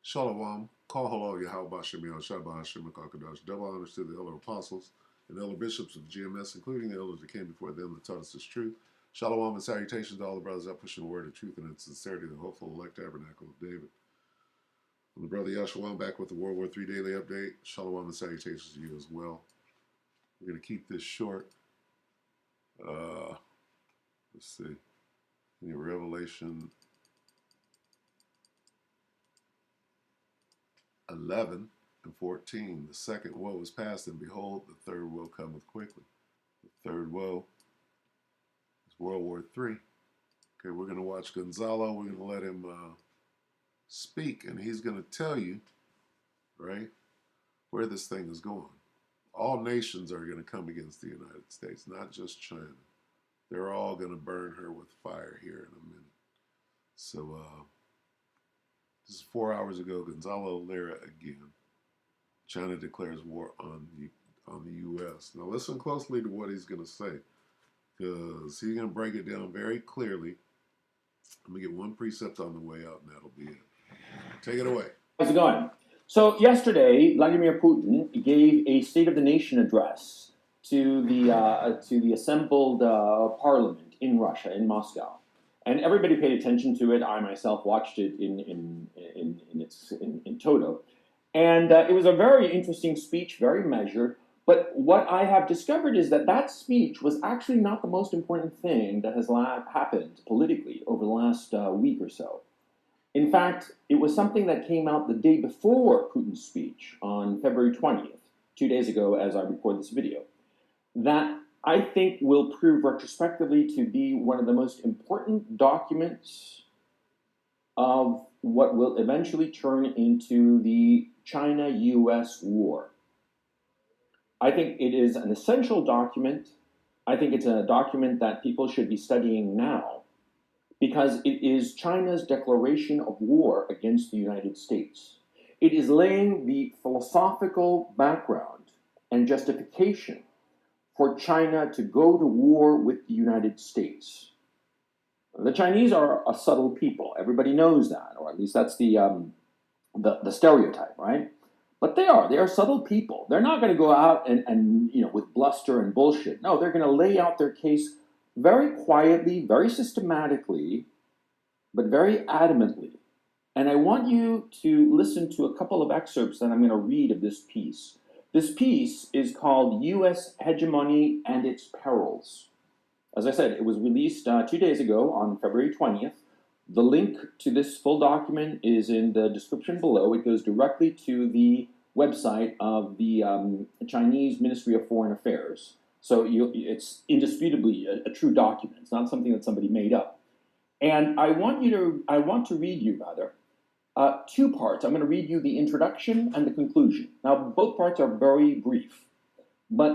Shalom, call hello, Yahweh Shemiel Shabbat Hashem Kakadash. Double honors to the elder apostles and elder bishops of GMS, including the elders that came before them that taught us this truth. Shalom and salutations to all the brothers that pushing the word of truth and in sincerity, the hopeful elect tabernacle of David. I'm the brother Yahshua, back with the WW3 Daily update. Shalom and salutations to you as well. We're going to keep this short. Let's see. In Revelation 11 and 14, the second woe is past, and behold, the third woe cometh quickly. The third woe is World War III. Okay, we're going to watch Gonzalo. We're going to let him speak, and he's going to tell you, right, where this thing is going. All nations are going to come against the United States, not just China. They're all going to burn her with fire here in a minute. So, this is 4 hours ago. Gonzalo Lira again. China declares war on the U.S. Now listen closely to what he's going to say, because he's going to break it down very clearly. I'm going to get one precept on the way out, and that'll be it. Take it away. How's it going? So yesterday, Vladimir Putin gave a State of the Nation address to the assembled parliament in Russia, in Moscow. And everybody paid attention to it. I myself watched it in toto. And it was a very interesting speech, very measured. But what I have discovered is that that speech was actually not the most important thing that has happened politically over the last week or so. In fact, it was something that came out the day before Putin's speech on February 20th, 2 days ago as I record this video, that I think will prove retrospectively to be one of the most important documents of what will eventually turn into the China-US war. I think it is an essential document. I think it's a document that people should be studying now, because it is China's declaration of war against the United States. It is laying the philosophical background and justification for China to go to war with the United States. The Chinese are a subtle people. Everybody knows that, or at least that's the stereotype, right? But they are subtle people. They're not going to go out and with bluster and bullshit. No, they're going to lay out their case very quietly, very systematically, but very adamantly. And I want you to listen to a couple of excerpts that I'm going to read of this piece. This piece is called U.S. Hegemony and Its Perils. As I said, it was released 2 days ago on February 20th. The link to this full document is in the description below. It goes directly to the website of the Chinese Ministry of Foreign Affairs. So it's indisputably a true document. It's not something that somebody made up. And I want to read you two parts. I'm going to read you the introduction and the conclusion. Now, both parts are very brief, but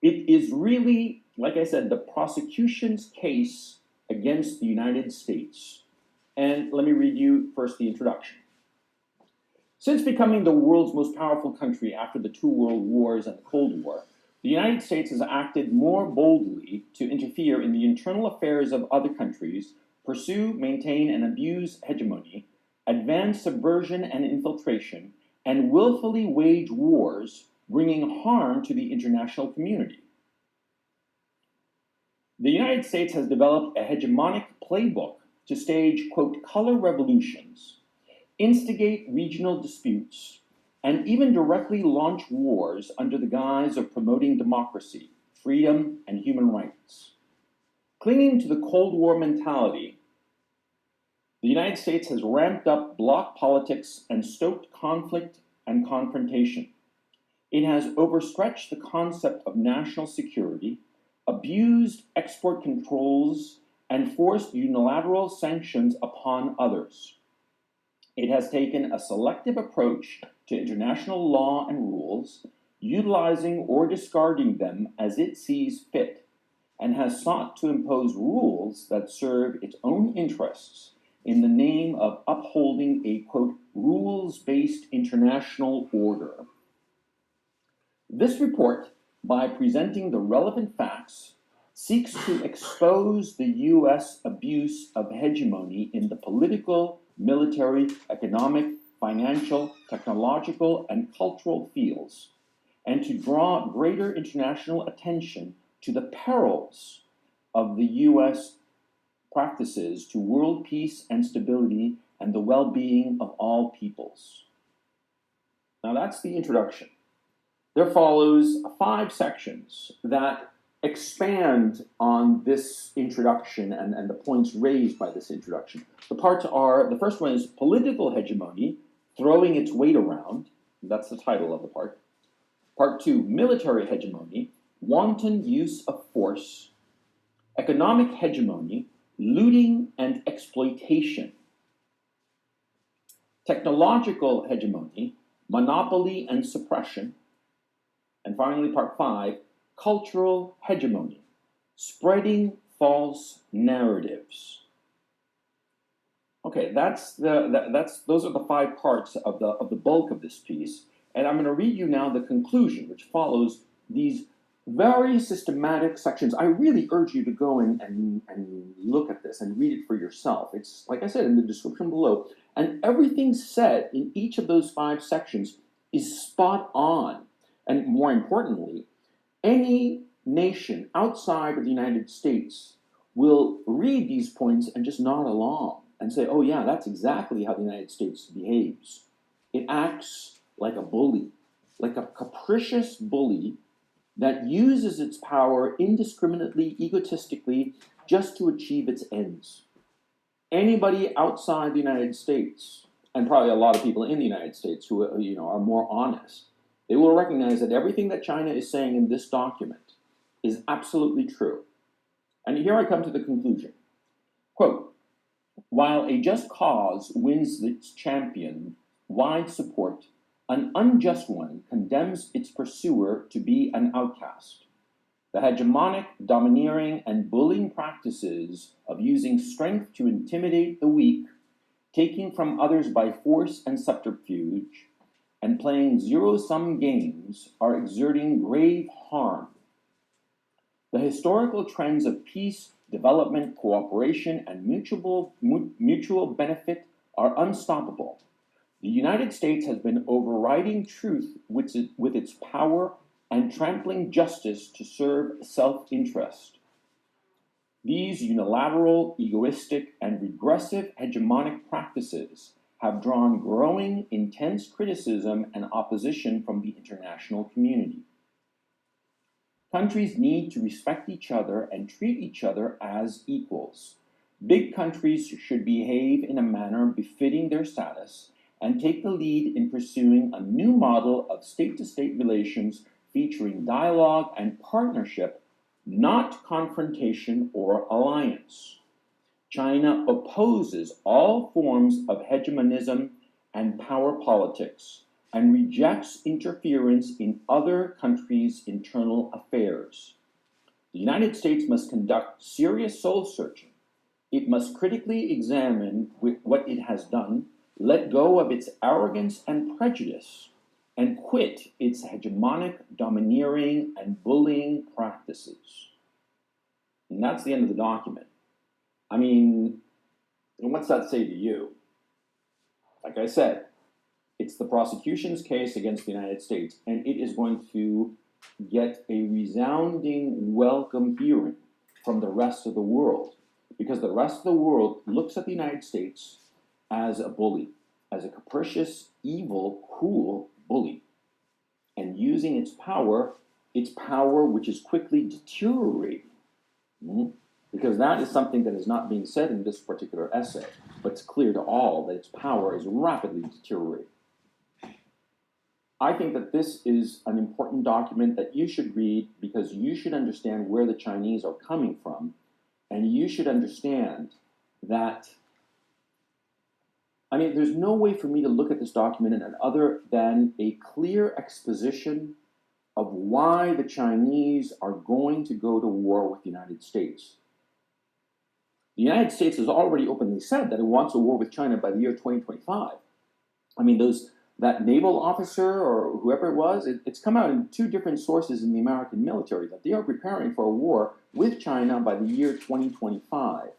it is really, like I said, the prosecution's case against the United States. And let me read you first the introduction. Since becoming the world's most powerful country after the two world wars and the Cold War, the United States has acted more boldly to interfere in the internal affairs of other countries, pursue, maintain, and abuse hegemony, advance subversion and infiltration, and willfully wage wars, bringing harm to the international community. The United States has developed a hegemonic playbook to stage, quote, color revolutions, instigate regional disputes, and even directly launch wars under the guise of promoting democracy, freedom, and human rights. Clinging to the Cold War mentality, the United States has ramped up bloc politics and stoked conflict and confrontation. It has overstretched the concept of national security, abused export controls, and forced unilateral sanctions upon others. It has taken a selective approach to international law and rules, utilizing or discarding them as it sees fit, and has sought to impose rules that serve its own interests in the name of upholding a, quote, rules-based international order. This report, by presenting the relevant facts, seeks to expose the U.S. abuse of hegemony in the political, military, economic, financial, technological, and cultural fields, and to draw greater international attention to the perils of the U.S. practices to world peace and stability and the well-being of all peoples. Now that's the introduction. There follows 5 sections that expand on this introduction and the points raised by this introduction. The parts are, the first one is political hegemony, throwing its weight around. That's the title of the part. Part 2, military hegemony, wanton use of force. Economic hegemony, looting and exploitation. Technological hegemony, monopoly and suppression. And finally, part 5, cultural hegemony, spreading false narratives. Okay, those are the 5 parts of the bulk of this piece, and I'm going to read you now the conclusion, which follows these very systematic sections. I really urge you to go and look at this and read it for yourself. It's, like I said, in the description below, and everything said in each of those 5 sections is spot on. And more importantly, any nation outside of the United States will read these points and just nod along and say, oh yeah, that's exactly how the United States behaves. It acts like a bully, like a capricious bully that uses its power indiscriminately, egotistically, just to achieve its ends. Anybody outside the United States, and probably a lot of people in the United States who are more honest, they will recognize that everything that China is saying in this document is absolutely true. And here I come to the conclusion. Quote, while a just cause wins its champion wide support, an unjust one condemns its pursuer to be an outcast. The hegemonic, domineering, and bullying practices of using strength to intimidate the weak, taking from others by force and subterfuge, and playing zero-sum games are exerting grave harm. The historical trends of peace, development, cooperation, and mutual benefit are unstoppable. The United States has been overriding truth with its power and trampling justice to serve self-interest. These unilateral, egoistic, and regressive hegemonic practices have drawn growing, intense criticism and opposition from the international community. Countries need to respect each other and treat each other as equals. Big countries should behave in a manner befitting their status and take the lead in pursuing a new model of state-to-state relations featuring dialogue and partnership, not confrontation or alliance. China opposes all forms of hegemonism and power politics and rejects interference in other countries' internal affairs. The United States must conduct serious soul-searching. It must critically examine what it has done, let go of its arrogance and prejudice, and quit its hegemonic, domineering, and bullying practices. And that's the end of the document. I mean, and what's that say to you? Like I said, it's the prosecution's case against the United States, and it is going to get a resounding welcome hearing from the rest of the world, because the rest of the world looks at the United States as a bully, as a capricious, evil, cruel bully, and using its power which is quickly deteriorating. Because that is something that is not being said in this particular essay, but it's clear to all that its power is rapidly deteriorating. I think that this is an important document that you should read because you should understand where the Chinese are coming from, and you should understand that, I mean, there's no way for me to look at this document other than a clear exposition of why the Chinese are going to go to war with the United States. The United States has already openly said that it wants a war with China by the year 2025. I mean, that naval officer or whoever it was, it's come out in 2 different sources in the American military that they are preparing for a war with China by the year 2025.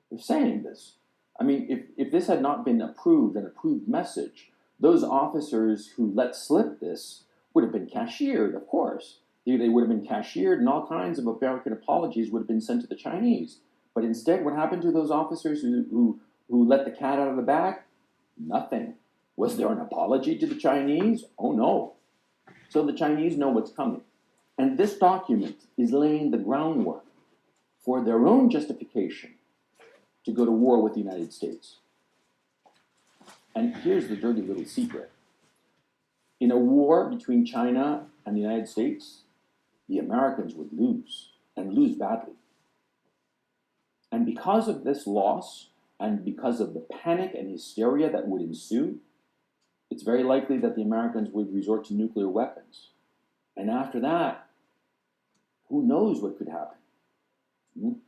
They're saying this. I mean, if this had not been an approved message, those officers who let slip this would have been cashiered, of course. They would have been cashiered, and all kinds of American apologies would have been sent to the Chinese. But instead, what happened to those officers who let the cat out of the bag? Nothing. Was there an apology to the Chinese? Oh no. So the Chinese know what's coming. And this document is laying the groundwork for their own justification to go to war with the United States. And here's the dirty little secret. In a war between China and the United States, the Americans would lose, and lose badly. And because of this loss, and because of the panic and hysteria that would ensue, it's very likely that the Americans would resort to nuclear weapons. And after that, who knows what could happen?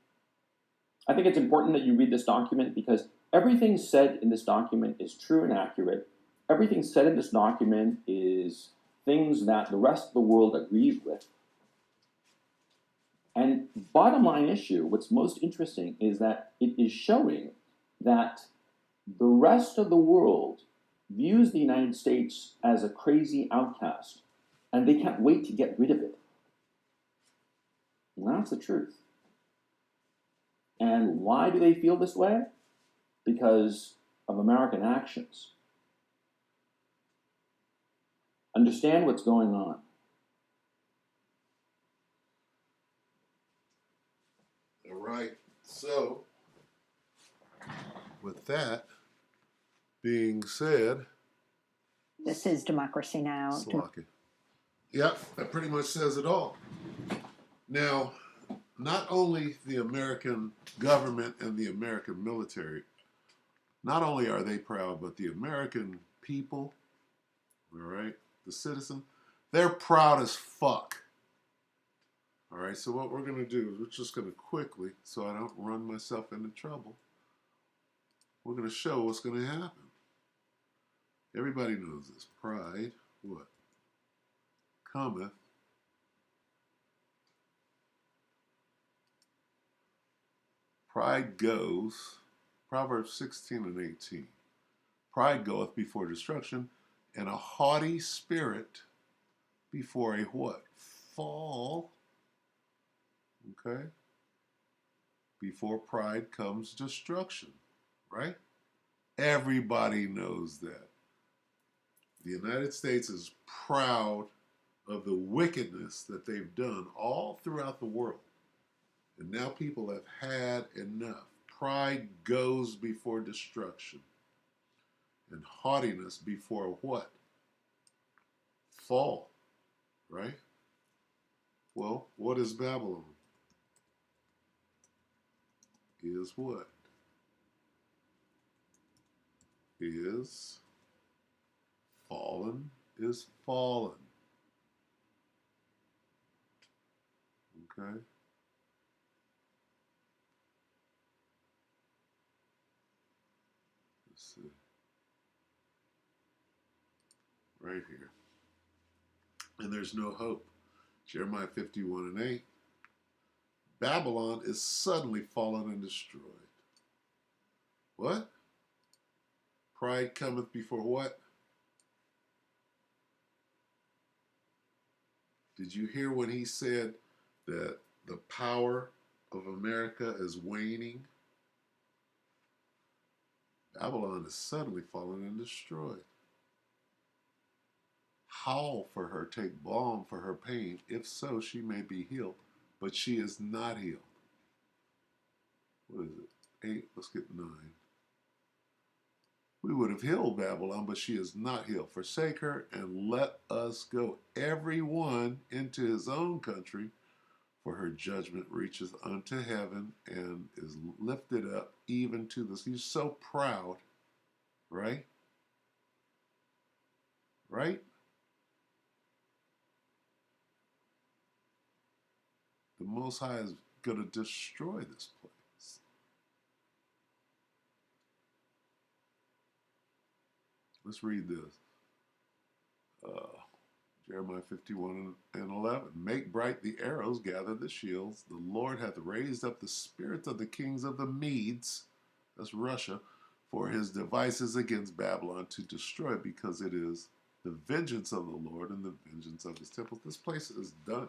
I think it's important that you read this document because everything said in this document is true and accurate. Everything said in this document is things that the rest of the world agrees with. And bottom line issue, what's most interesting is that it is showing that the rest of the world views the United States as a crazy outcast, and they can't wait to get rid of it. And that's the truth. And why do they feel this way? Because of American actions. Understand what's going on. All right. So, with that being said, This is Democracy Now! Slocky. Yep, that pretty much says it all. Now, not only the American government and the American military, not only are they proud, but the American people, all right, the citizen, they're proud as fuck. All right, so what we're going to do is we're just going to quickly, so I don't run myself into trouble, we're going to show what's going to happen. Everybody knows this. Pride, what? Cometh. Pride goes, Proverbs 16 and 18. Pride goeth before destruction, and a haughty spirit before a what? Fall. Okay? Before pride comes destruction, right? Everybody knows that. The United States is proud of the wickedness that they've done all throughout the world. And now people have had enough. Pride goes before destruction. And haughtiness before what? Fall, right? Well, what is Babylon? Is what? Is fallen, is fallen. Okay? Let's see. Right here. And there's no hope. Jeremiah 51 and 8. Babylon is suddenly fallen and destroyed. What? Pride cometh before what? Did you hear when he said that the power of America is waning? Babylon is suddenly fallen and destroyed. Howl for her, take balm for her pain. If so, she may be healed, but she is not healed. What is it? 8, let's get 9. We would have healed Babylon, but she is not healed. Forsake her and let us go, every one into his own country, for her judgment reacheth unto heaven and is lifted up even to the sea. He's so proud, right? Right? The Most High is going to destroy this place. Let's read this. Jeremiah 51 and 11. Make bright the arrows, gather the shields. The Lord hath raised up the spirits of the kings of the Medes, that's Russia, for his devices against Babylon to destroy, because it is the vengeance of the Lord and the vengeance of his temple. This place is done.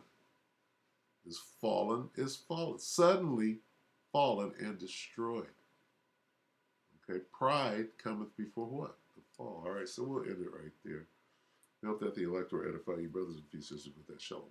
Is fallen, suddenly fallen and destroyed. Okay, pride cometh before what? The fall. All right, so we'll end it right there. I hope that the elect will edify you, brothers and sisters, with that shalom.